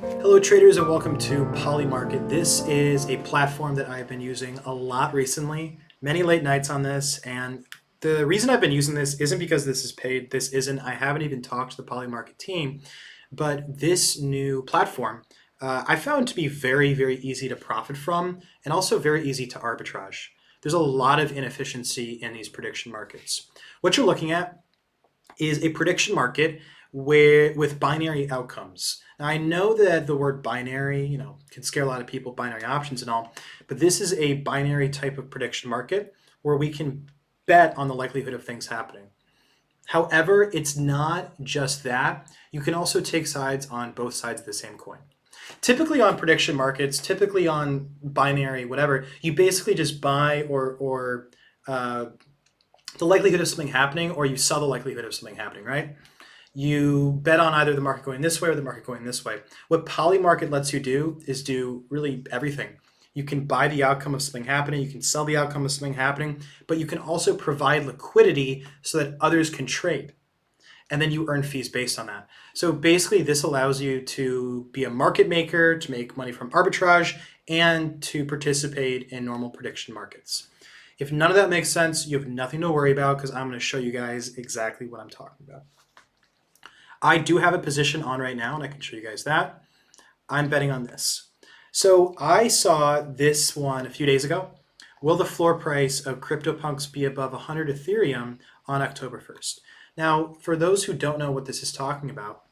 Hello traders and welcome to Polymarket. This is a platform that I've been using a lot recently, many late nights on this, and the reason I've been using this isn't because this is paid, I haven't even talked to the Polymarket team, but this new platform I found to be very, very easy to profit from and also very easy to arbitrage. There's a lot of inefficiency in these prediction markets. What you're looking at is a prediction market where with binary outcomes. Now, I know that the word binary, can scare a lot of people, binary options and all, but this is a binary type of prediction market where we can bet on the likelihood of things happening. However, it's not just that. You can also take sides on both sides of the same coin. Typically on prediction markets, typically on binary, whatever, you basically just buy or the likelihood of something happening, or you sell the likelihood of something happening, right? You bet on either the market going this way or the market going this way. What Polymarket lets you do is do really everything. You can buy the outcome of something happening, you can sell the outcome of something happening, but you can also provide liquidity so that others can trade. And then you earn fees based on that. So basically, this allows you to be a market maker, to make money from arbitrage, and to participate in normal prediction markets. If none of that makes sense, you have nothing to worry about because I'm going to show you guys exactly what I'm talking about. I do have a position on right now, and I can show you guys that. I'm betting on this. So I saw this one a few days ago. Will the floor price of CryptoPunks be above 100 Ethereum on October 1st? Now, for those who don't know what this is talking about,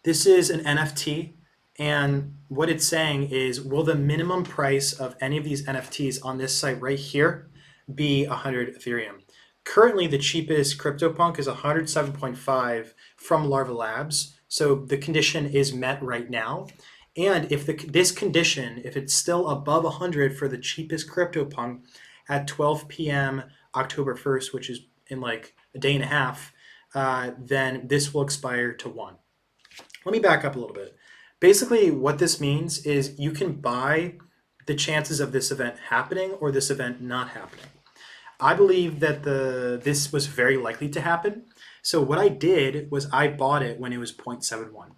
this is an NFT, and what it's saying is, will the minimum price of any of these NFTs on this site right here be 100 Ethereum? Currently, the cheapest CryptoPunk is 107.5 from Larva Labs, so the condition is met right now. And if this condition, if it's still above 100 for the cheapest CryptoPunk at 12 p.m. October 1st, which is in like a day and a half, then this will expire to 1. Let me back up a little bit. Basically, what this means is you can buy the chances of this event happening or this event not happening. I believe that this was very likely to happen. So what I did was I bought it when it was 0.71.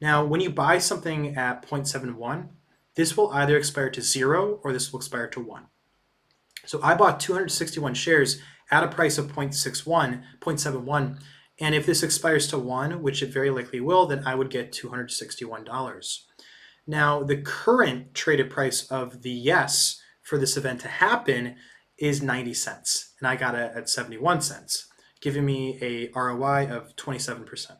Now, when you buy something at 0.71, this will either expire to 0 or this will expire to 1. So I bought 261 shares at a price of 0.71, and if this expires to 1, which it very likely will, then I would get $261. Now, the current traded price of the yes for this event to happen is 90 cents, and I got it at 71 cents, giving me a ROI of 27%.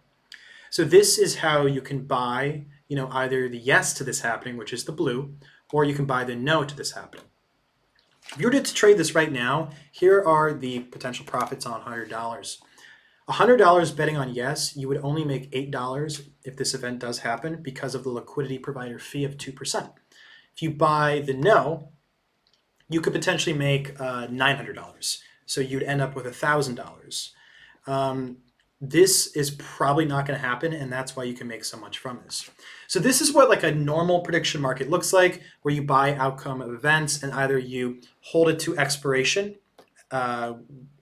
So this is how you can buy, either the yes to this happening, which is the blue, or you can buy the no to this happening. If you were to trade this right now, here are the potential profits on $100. $100 betting on yes, you would only make $8 if this event does happen because of the liquidity provider fee of 2%. If you buy the no, you could potentially make $900. So you'd end up with $1,000. This is probably not going to happen, and that's why you can make so much from this. So this is what like a normal prediction market looks like, where you buy outcome of events and either you hold it to expiration,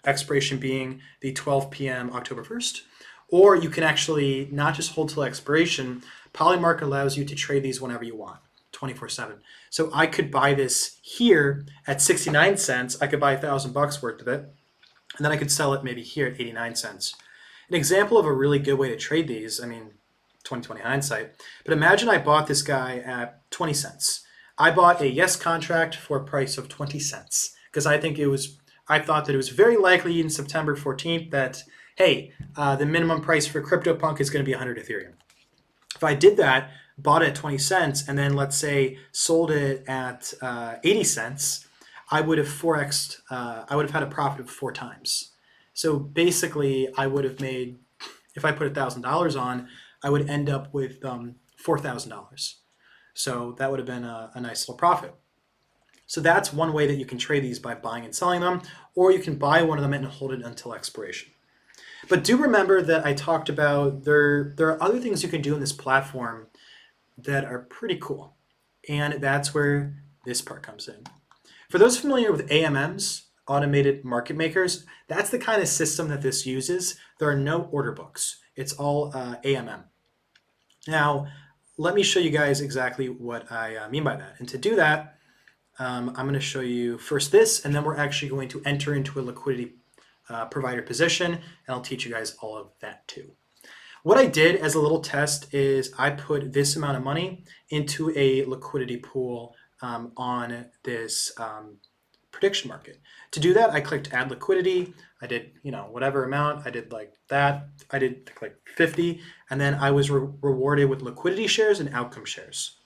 expiration being the 12 p.m. October 1st, or you can actually not just hold till expiration. Polymarket allows you to trade these whenever you want, 24/7. So I could buy this here at 69 cents. I could buy $1,000 worth of it, and then I could sell it maybe here at 89 cents. An example of a really good way to trade these, 2020 hindsight, but imagine I bought this guy at 20 cents. I bought a yes contract for a price of 20 cents because I thought that it was very likely in September 14th that, hey, the minimum price for CryptoPunk is going to be 100 Ethereum. If I did that, bought it at 20 cents, and then let's say sold it at 80 cents, I would have 4x'd, I would have had a profit of 4 times. So basically, I would have made, if I put $1,000 on, I would end up with $4,000. So that would have been a nice little profit. So that's one way that you can trade these, by buying and selling them, or you can buy one of them and hold it until expiration. But do remember that I talked about there are other things you can do in this platform that are pretty cool. And that's where this part comes in. For those familiar with AMMs, automated market makers, that's the kind of system that this uses. There are no order books. It's all AMM. Now, let me show you guys exactly what I mean by that. And to do that, I'm going to show you first this, and then we're actually going to enter into a liquidity provider position, and I'll teach you guys all of that too. What I did as a little test is I put this amount of money into a liquidity pool on this prediction market. To do that, I clicked add liquidity. I did, whatever amount. I did like that. I did like 50, and then I was rewarded with liquidity shares and outcome shares.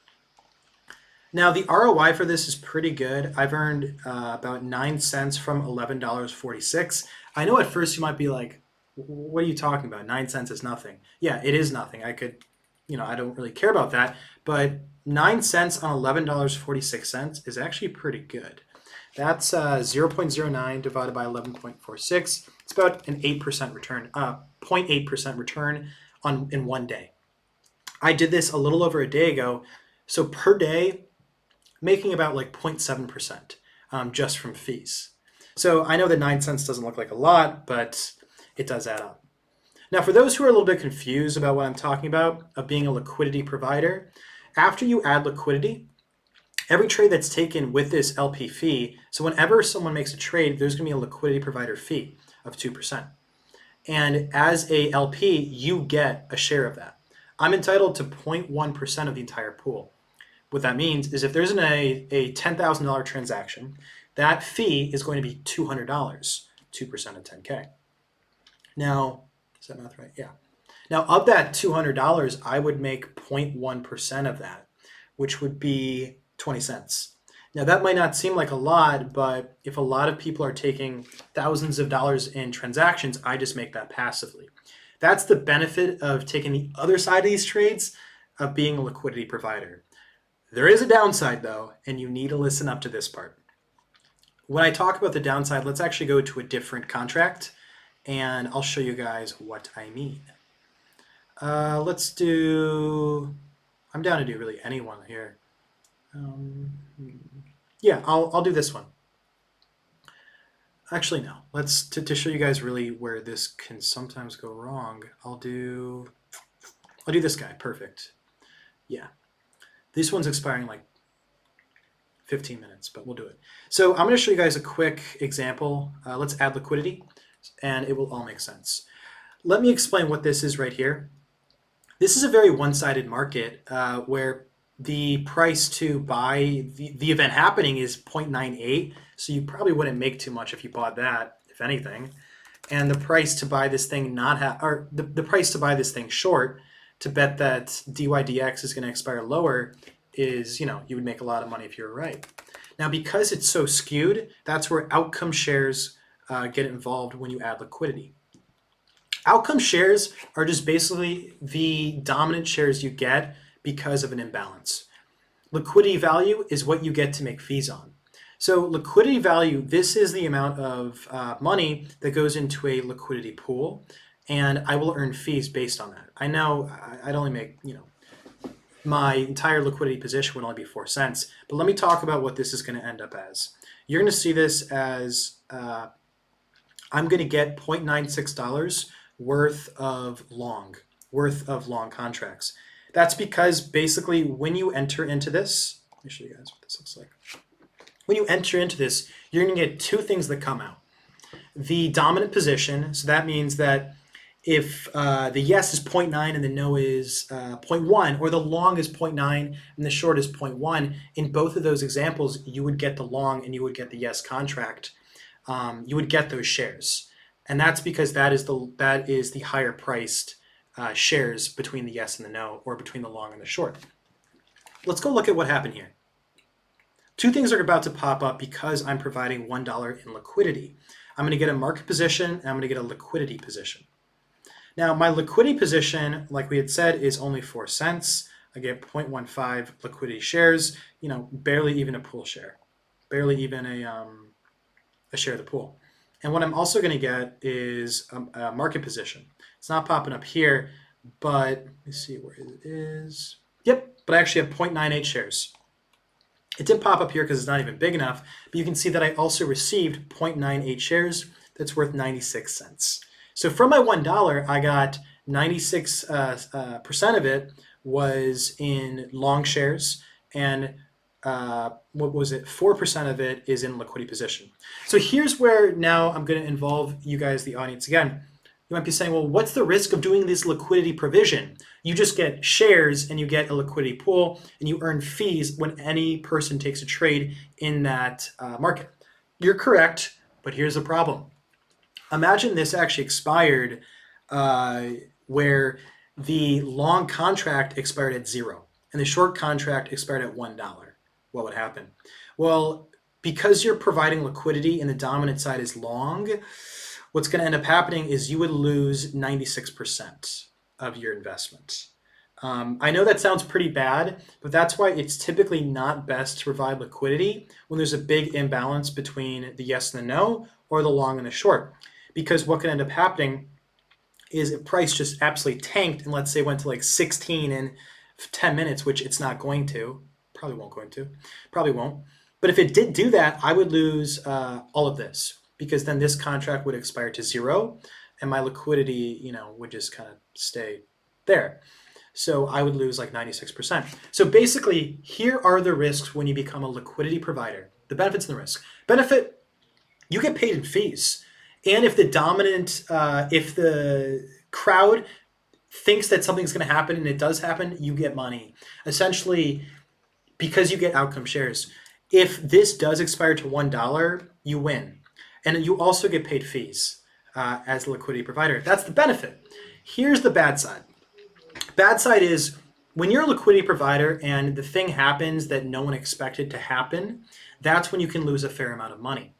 Now the ROI for this is pretty good. I've earned about 9 cents from $11.46. I know at first you might be like, what are you talking about? 9 cents is nothing. Yeah, it is nothing. I could, I don't really care about that, but 9 cents on $11.46 is actually pretty good. That's 0.09 divided by 11.46. It's about an 8% return, 0.8% return in one day. I did this a little over a day ago. So per day, making about like 0.7% just from fees. So I know that 9 cents doesn't look like a lot, but it does add up. Now, for those who are a little bit confused about what I'm talking about of being a liquidity provider, after you add liquidity, every trade that's taken with this LP fee, so whenever someone makes a trade, there's going to be a liquidity provider fee of 2%. And as a LP, you get a share of that. I'm entitled to 0.1% of the entire pool. What that means is if there's a $10,000 transaction, that fee is going to be $200, 2% of 10K. Now, is that math right? Yeah. Now, of that $200, I would make 0.1% of that, which would be 20 cents. Now, that might not seem like a lot, but if a lot of people are taking thousands of dollars in transactions, I just make that passively. That's the benefit of taking the other side of these trades of being a liquidity provider. There is a downside, though, and you need to listen up to this part. When I talk about the downside, let's actually go to a different contract, and I'll show you guys what I mean. Let's do, I'm down to do really anyone here. Yeah, I'll do this one. Actually, no. Let's to show you guys really where this can sometimes go wrong. I'll do this guy. Perfect. Yeah, this one's expiring like 15 minutes, but we'll do it. So I'm going to show you guys a quick example. Let's add liquidity, and it will all make sense. Let me explain what this is right here. This is a very one-sided market where the price to buy the event happening is 0.98, so you probably wouldn't make too much if you bought that, if anything. And the price to buy this thing the price to buy this thing short to bet that DYDX is going to expire lower is, you would make a lot of money if you were right. Now, because it's so skewed, that's where outcome shares get involved when you add liquidity. Outcome shares are just basically the dominant shares you get because of an imbalance. Liquidity value is what you get to make fees on. So liquidity value, this is the amount of money that goes into a liquidity pool, and I will earn fees based on that. I know I'd only make, my entire liquidity position would only be 4 cents, but let me talk about what this is going to end up as. You're going to see this as I'm going to get $0.96 worth of long contracts. That's because basically when you enter into this, let me show you guys what this looks like. When you enter into this, you're going to get two things that come out. The dominant position, so that means that if the yes is 0.9 and the no is 0.1, or the long is 0.9 and the short is 0.1, in both of those examples, you would get the long and you would get the yes contract. You would get those shares. And that's because that is the higher priced shares between the yes and the no, or between the long and the short. Let's go look at what happened here. Two things are about to pop up because I'm providing $1 in liquidity. I'm going to get a market position and I'm going to get a liquidity position. Now, my liquidity position, like we had said, is only 4 cents. I get 0.15 liquidity shares, barely even a pool share, barely even a share of the pool. And what I'm also going to get is a market position. It's not popping up here, but let me see where it is. Yep, but I actually have 0.98 shares. It didn't pop up here because it's not even big enough, but you can see that I also received 0.98 shares that's worth 96 cents. So from my $1, I got 96% of it was in long shares, and what was it? 4% of it is in liquidity position. So here's where now I'm going to involve you guys, the audience, again. You might be saying, well, what's the risk of doing this liquidity provision? You just get shares and you get a liquidity pool and you earn fees when any person takes a trade in that market. You're correct, but here's the problem. Imagine this actually expired uh, where the long contract expired at 0 and the short contract expired at $1. What would happen? Well, because you're providing liquidity and the dominant side is long, what's going to end up happening is you would lose 96% of your investment. I know that sounds pretty bad, but that's why it's typically not best to provide liquidity when there's a big imbalance between the yes and the no, or the long and the short. Because what can end up happening is if price just absolutely tanked and let's say went to like 16 in 10 minutes, which it's not going to, probably won't. But if it did do that, I would lose all of this because then this contract would expire to 0 and my liquidity, would just kind of stay there. So I would lose like 96%. So basically, here are the risks when you become a liquidity provider. The benefits and the risk. Benefit, you get paid in fees. And if if the crowd thinks that something's going to happen and it does happen, you get money. Essentially, because you get outcome shares. If this does expire to $1, you win. And you also get paid fees as a liquidity provider. That's the benefit. Here's the bad side. Bad side is when you're a liquidity provider and the thing happens that no one expected to happen, that's when you can lose a fair amount of money.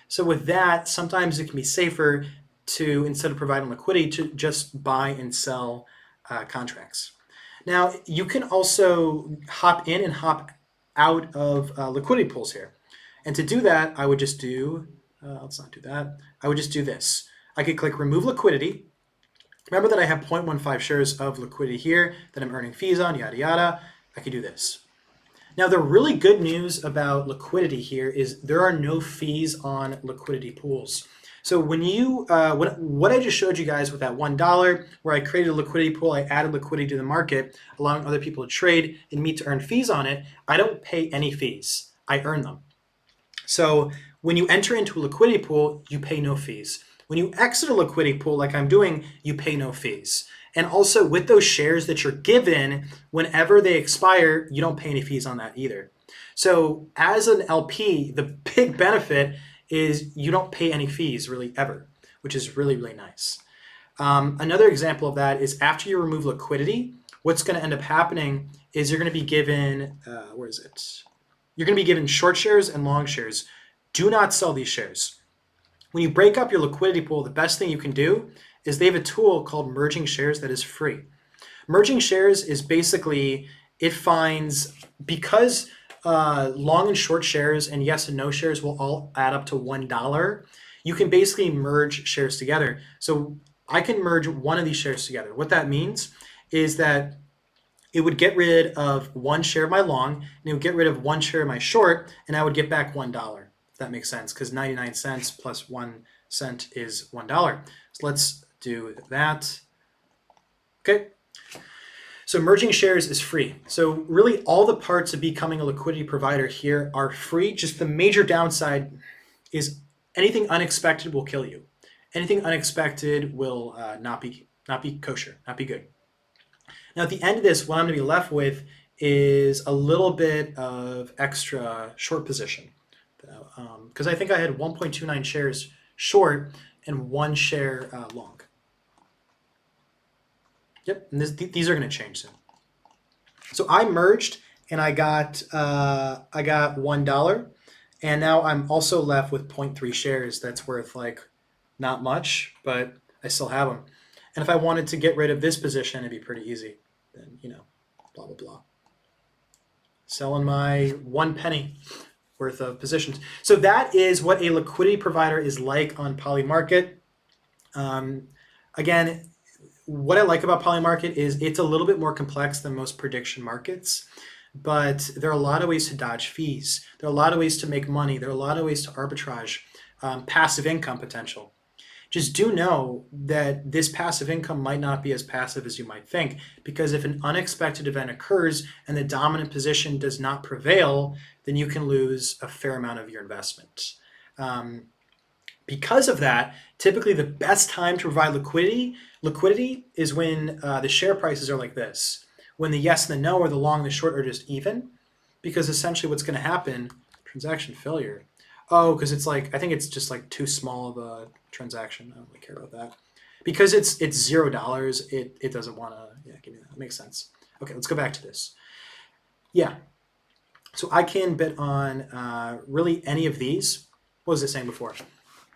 So with that, sometimes it can be safer to, instead of providing liquidity, to just buy and sell contracts. Now, you can also hop in and hop out of liquidity pools here. And to do that, I would just do, let's not do that. I would just do this. I could click remove liquidity. Remember that I have 0.15 shares of liquidity here that I'm earning fees on, yada, yada. I could do this. Now, the really good news about liquidity here is there are no fees on liquidity pools. So when you, what I just showed you guys with that $1, where I created a liquidity pool, I added liquidity to the market, allowing other people to trade and me to earn fees on it, I don't pay any fees. I earn them. So when you enter into a liquidity pool, you pay no fees. When you exit a liquidity pool like I'm doing, you pay no fees. And also with those shares that you're given, whenever they expire, you don't pay any fees on that either. So as an LP, the big benefit is you don't pay any fees really ever, which is really, really nice. Another example of that is after you remove liquidity, what's going to end up happening is you're going to be given, where is it? You're going to be given short shares and long shares. Do not sell these shares. When you break up your liquidity pool, the best thing you can do is they have a tool called merging shares that is free. Merging shares is basically, it finds, because long and short shares and yes and no shares will all add up to $1, you can basically merge shares together. So I can merge one of these shares together. What that means is that it would get rid of one share of my long and it would get rid of one share of my short, and I would get back $1. If that makes sense, because 99 cents plus 1 cent is $1. So let's do that. Okay. So merging shares is free. So really all the parts of becoming a liquidity provider here are free. Just the major downside is anything unexpected will kill you. Anything unexpected will not be kosher, not be good. Now at the end of this, what I'm going to be left with is a little bit of extra short position. Because I think I had 1.29 shares short and 1 share long. Yep, and these are going to change soon. So I merged and I got $1, and now I'm also left with 0.3 shares. That's worth like not much, but I still have them. And if I wanted to get rid of this position, it'd be pretty easy. Then blah blah blah. Selling my 1 penny worth of positions. So that is what a liquidity provider is like on Polymarket. Again, what I like about Polymarket is it's a little bit more complex than most prediction markets, but there are a lot of ways to dodge fees. There are a lot of ways to make money. There are a lot of ways to arbitrage, passive income potential. just do know that this passive income might not be as passive as you might think, because if an unexpected event occurs and the dominant position does not prevail, then you can lose a fair amount of your investment. Because of that, typically the best time to provide liquidity is when the share prices are like this, when the yes and the no or the long and the short are just even, because essentially what's going to happen, transaction failure. Oh, because it's like, I think it's just like too small of a transaction. I don't really care about that. Because it's $0, it doesn't want to, yeah, give me that. It makes sense. Okay, let's go back to this. Yeah, so I can bet on really any of these. What was I saying before?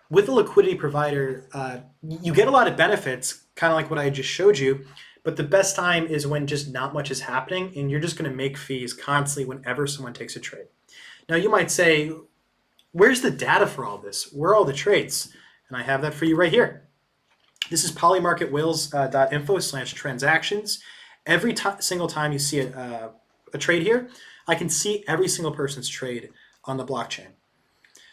With a liquidity provider, you get a lot of benefits, kind of like what I just showed you, but the best time is when just not much is happening and you're just going to make fees constantly whenever someone takes a trade. Now you might say, where's the data for all this? Where are all the trades? And I have that for you right here. This is polymarketwhales.info/transactions. Every single time you see a trade here, I can see every single person's trade on the blockchain.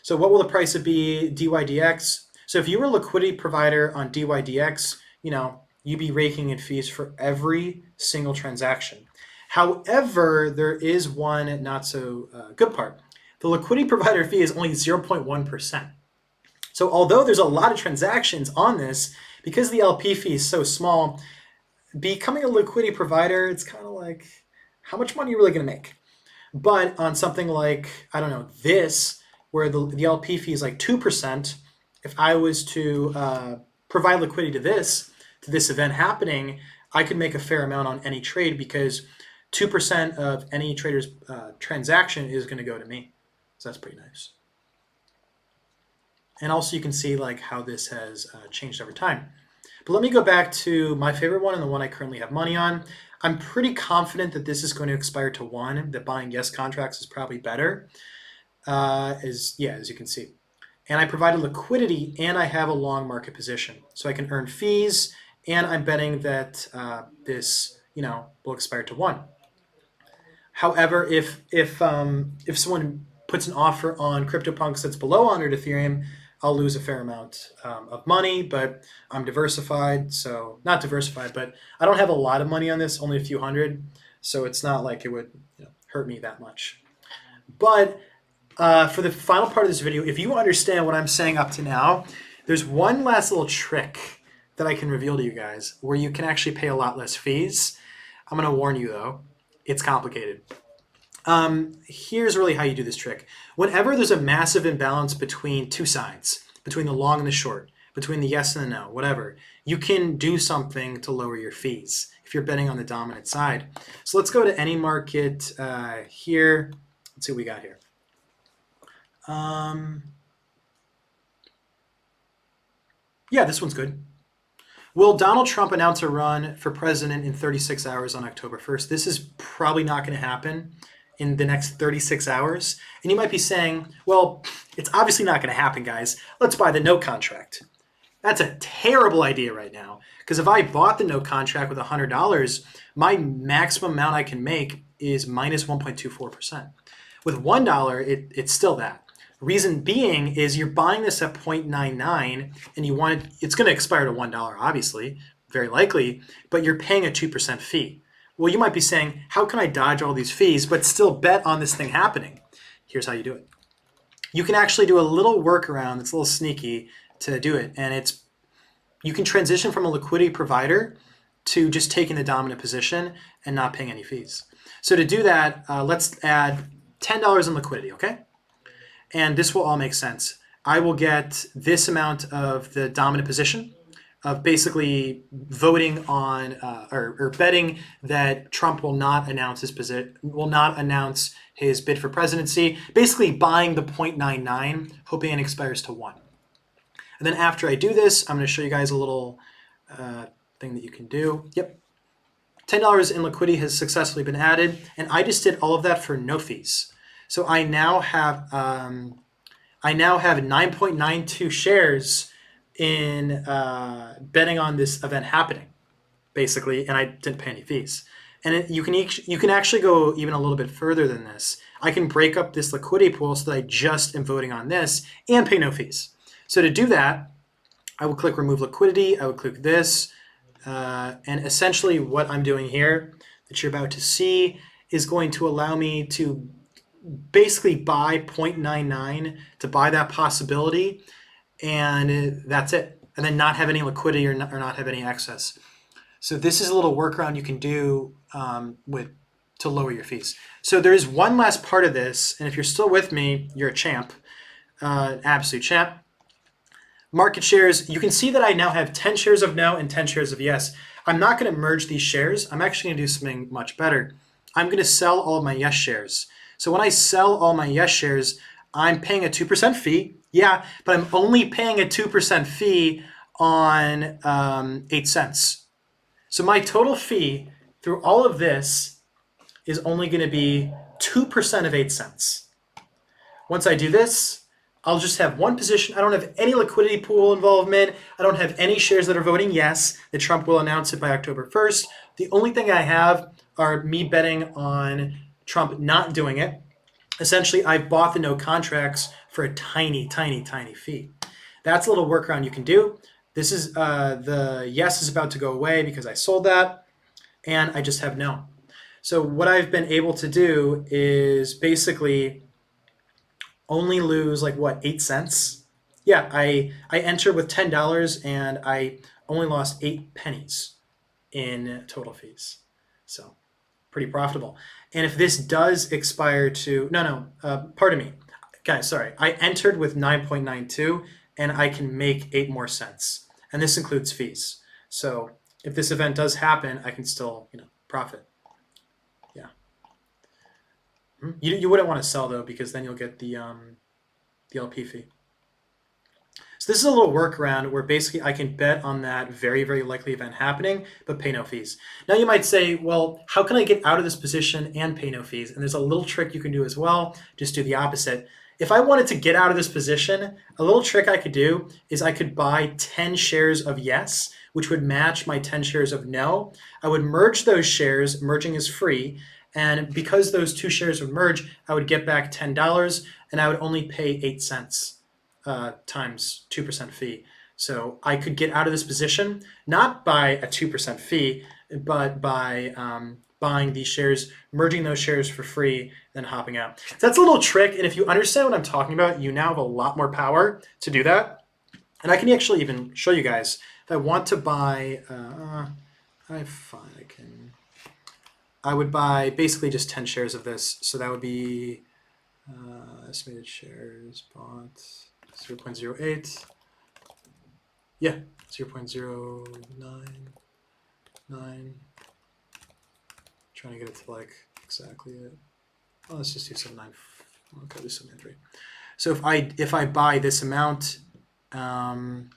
So what will the price of be DYDX? So if you were a liquidity provider on DYDX, you'd be raking in fees for every single transaction. However, there is one not so good part. The liquidity provider fee is only 0.1%. So although there's a lot of transactions on this, because the LP fee is so small, becoming a liquidity provider, it's kind of like, how much money are you really going to make? But on something like, I don't know, this, where the LP fee is like 2%, if I was to provide liquidity to this event happening, I could make a fair amount on any trade, because 2% of any trader's transaction is going to go to me. So that's pretty nice. And also you can see like how this has changed over time. But let me go back to my favorite one and the one I currently have money on. I'm pretty confident that this is going to expire to 1, that buying yes contracts is probably better, as you can see. And I provided liquidity and I have a long market position. So I can earn fees, and I'm betting that this will expire to 1. However, if someone puts an offer on CryptoPunks that's below 100 Ethereum, I'll lose a fair amount of money, but I'm diversified. So not diversified, but I don't have a lot of money on this, only a few hundred. So it's not like it would hurt me that much. But for the final part of this video, if you understand what I'm saying up to now, there's one last little trick that I can reveal to you guys where you can actually pay a lot less fees. I'm going to warn you though, it's complicated. Here's really how you do this trick. Whenever there's a massive imbalance between two sides, between the long and the short, between the yes and the no, whatever, you can do something to lower your fees if you're betting on the dominant side. So let's go to any market here. Let's see what we got here. Yeah, this one's good. Will Donald Trump announce a run for president in 36 hours on October 1st? This is probably not going to happen in the next 36 hours. And you might be saying, well, it's obviously not going to happen, guys. Let's buy the note contract. That's a terrible idea right now, because if I bought the note contract with $100, my maximum amount I can make is minus 1.24%. With $1, it's still that. Reason being is you're buying this at 0.99 and it's going to expire to $1, obviously, very likely, but you're paying a 2% fee. Well, you might be saying, how can I dodge all these fees but still bet on this thing happening? Here's how you do it. You can actually do a little workaround that's a little sneaky to do it, and you can transition from a liquidity provider to just taking the dominant position and not paying any fees. So to do that, let's add $10 in liquidity, okay? And this will all make sense. I will get this amount of the dominant position of basically voting on or betting that Trump will not announce his bid for presidency. Basically buying the 0.99, hoping it expires to 1. And then after I do this, I'm going to show you guys a little thing that you can do. Yep. $10 in liquidity has successfully been added, and I just did all of that for no fees. So I now have 9.92 shares in betting on this event happening, basically, and I didn't pay any fees. And you can actually go even a little bit further than this. I can break up this liquidity pool so that I just am voting on this and pay no fees. So to do that, I would click remove liquidity. I would click this. And essentially what I'm doing here that you're about to see is going to allow me to basically buy 0.99 to buy that possibility, and that's it. And then not have any liquidity or not have any excess. So this is a little workaround you can do to lower your fees. So there is one last part of this, and if you're still with me, you're a champ, absolute champ. Market shares, you can see that I now have 10 shares of no and 10 shares of yes. I'm not going to merge these shares. I'm actually going to do something much better. I'm going to sell all of my yes shares. So when I sell all my yes shares, I'm paying a 2% fee. Yeah, but I'm only paying a 2% fee on 8 cents. So my total fee through all of this is only going to be 2% of 8 cents. Once I do this, I'll just have one position. I don't have any liquidity pool involvement. I don't have any shares that are voting yes, that Trump will announce it by October 1st. The only thing I have are me betting on Trump not doing it. Essentially, I bought the no contracts for a tiny, tiny, tiny fee. That's a little workaround you can do. This is the yes is about to go away because I sold that, and I just have no. So what I've been able to do is basically only lose like what, 8 cents? Yeah, I entered with $10 and I only lost 8 pennies in total fees. So pretty profitable. And if this does expire to pardon me, guys, sorry, I entered with 9.92 and I can make 8 more cents, and this includes fees. So if this event does happen, I can still profit. Yeah. You wouldn't want to sell though, because then you'll get the LP fee. So this is a little workaround where basically I can bet on that very, very likely event happening, but pay no fees. Now you might say, well, how can I get out of this position and pay no fees? And there's a little trick you can do as well. Just do the opposite. If I wanted to get out of this position, a little trick I could do is I could buy 10 shares of yes, which would match my 10 shares of no. I would merge those shares. Merging is free. And because those two shares would merge, I would get back $10 and I would only pay 8 cents times 2% fee. So I could get out of this position, not by a 2% fee, but by buying these shares, merging those shares for free, then hopping out. So that's a little trick. And if you understand what I'm talking about, you now have a lot more power to do that. And I can actually even show you guys if I want to buy, I would buy basically just 10 shares of this. So that would be estimated shares bought 0.08. Yeah, 0.099. Trying to get it to like exactly it. Oh, let's just do 7.9. Okay, do 7.93. So if I buy this amount, I'm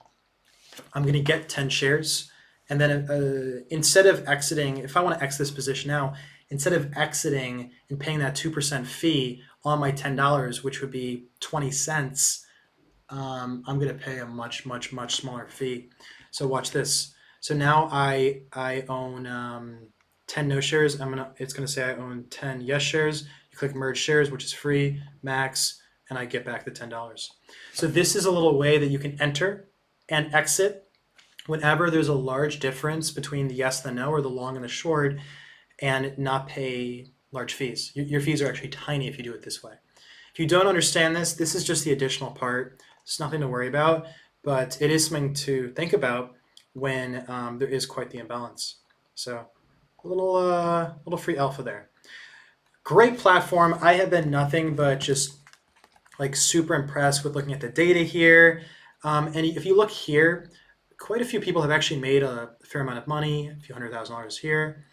going to get 10 shares. And then instead of exiting, if I want to exit this position now, instead of exiting and paying that 2% fee on my $10, which would be 20 cents, I'm going to pay a much, much, much smaller fee. So watch this. So now I own 10 no shares. It's going to say I own 10 yes shares. You click merge shares, which is free, max, and I get back the $10. So this is a little way that you can enter and exit whenever there's a large difference between the yes and the no, or the long and the short, and not pay large fees. Your fees are actually tiny if you do it this way. If you don't understand this, this is just the additional part. It's nothing to worry about, but it is something to think about when there is quite the imbalance. So a little free alpha there. Great platform. I have been nothing but just like super impressed with looking at the data here. And if you look here, quite a few people have actually made a fair amount of money, a few $100,000 here.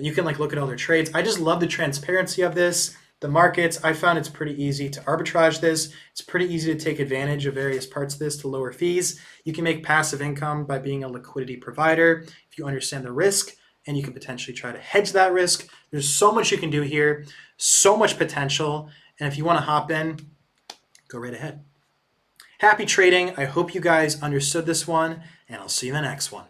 You can like look at all their trades. I just love the transparency of this. The markets, I found it's pretty easy to arbitrage this. It's pretty easy to take advantage of various parts of this to lower fees. You can make passive income by being a liquidity provider if you understand the risk, and you can potentially try to hedge that risk. There's so much you can do here, so much potential. And if you want to hop in, go right ahead. Happy trading. I hope you guys understood this one, and I'll see you in the next one.